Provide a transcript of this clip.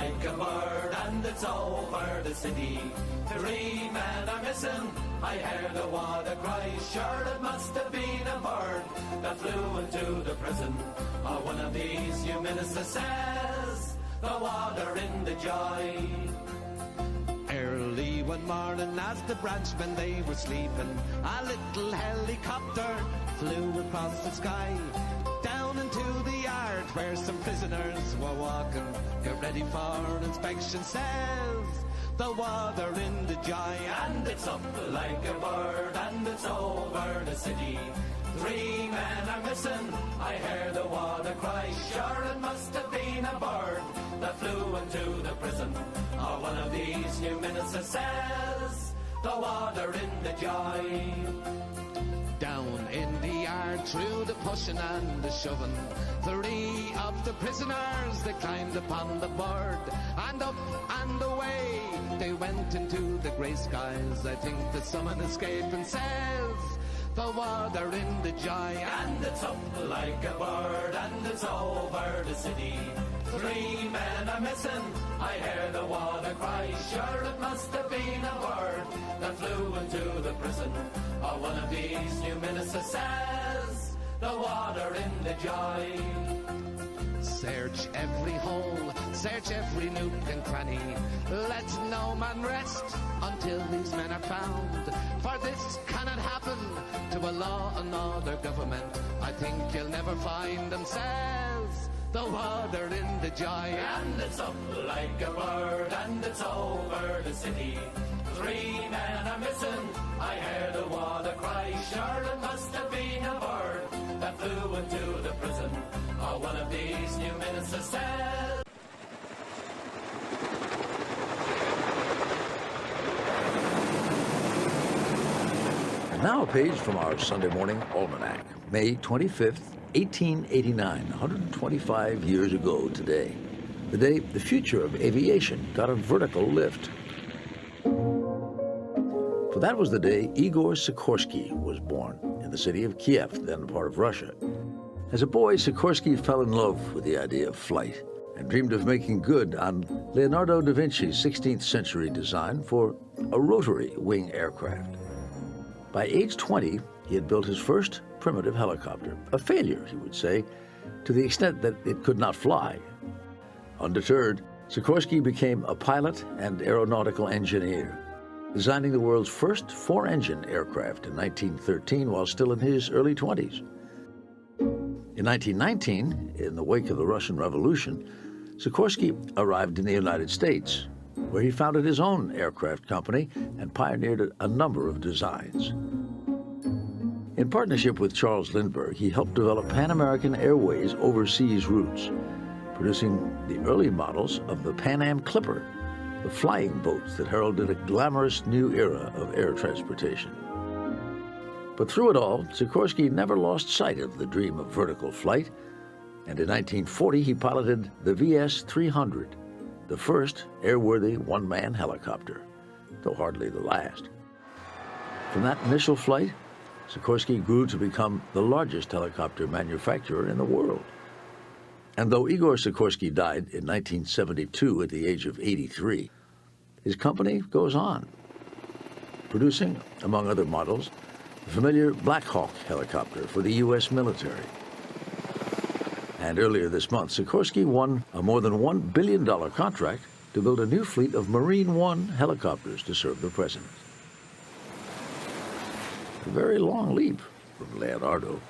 like a bird and it's over the city. 3 men are missing, I hear the water cry. Sure it must have been a bird that flew into the prison. Or one of these new ministers says, the water in the joy. Early one morning as the branchmen they were sleeping, a little helicopter flew across the sky. Down into the yard where some prisoners were walking. Get ready for inspection, says the water in the joy. And it's up like a bird and it's over the city. 3 men are missing, I hear the water cry. Sure it must have been a bird that flew into the prison. Or one of these new ministers says, the water in the joy. Down in the yard, through the pushing and the shoving, 3 of the prisoners, they climbed upon the board. And up and away, they went into the grey skies. I think that someone escaped and says, the water in the joy. And it's up like a bird and it's over the city. 3 men are missing, I hear the water cry. Sure it must have been a bird that flew into the prison. Or one of these new ministers says, the water in the joy. Search every hole, search every nook and cranny. Let no man rest until these men are found. For this cannot happen to a law and order government. I think you'll never find them, says the water in the joy. And it's up like a bird and it's over the city. 3 men are missing, I hear the water cry. Sure it must have been a bird that flew into the prison. Or one of these new ministers said. And now a page from our Sunday morning almanac, May 25th, 1889, 125 years ago today. The day the future of aviation got a vertical lift. For that was the day Igor Sikorsky was born in the city of Kiev, then part of Russia. As a boy, Sikorsky fell in love with the idea of flight and dreamed of making good on Leonardo da Vinci's 16th century design for a rotary wing aircraft. By age 20, he had built his first primitive helicopter, a failure, he would say, to the extent that it could not fly. Undeterred, Sikorsky became a pilot and aeronautical engineer, designing the world's first 4-engine aircraft in 1913 while still in his early 20s. In 1919, in the wake of the Russian Revolution, Sikorsky arrived in the United States, where he founded his own aircraft company and pioneered a number of designs. In partnership with Charles Lindbergh, he helped develop Pan American Airways' overseas routes, producing the early models of the Pan Am Clipper, the flying boats that heralded a glamorous new era of air transportation. But through it all, Sikorsky never lost sight of the dream of vertical flight, and in 1940 he piloted the VS-300, the first airworthy one-man helicopter, though hardly the last. From that initial flight, Sikorsky grew to become the largest helicopter manufacturer in the world. And though Igor Sikorsky died in 1972 at the age of 83, his company goes on, producing, among other models, the familiar Black Hawk helicopter for the U.S. military. And earlier this month, Sikorsky won a more than $1 billion contract to build a new fleet of Marine One helicopters to serve the president. A very long leap from Leonardo.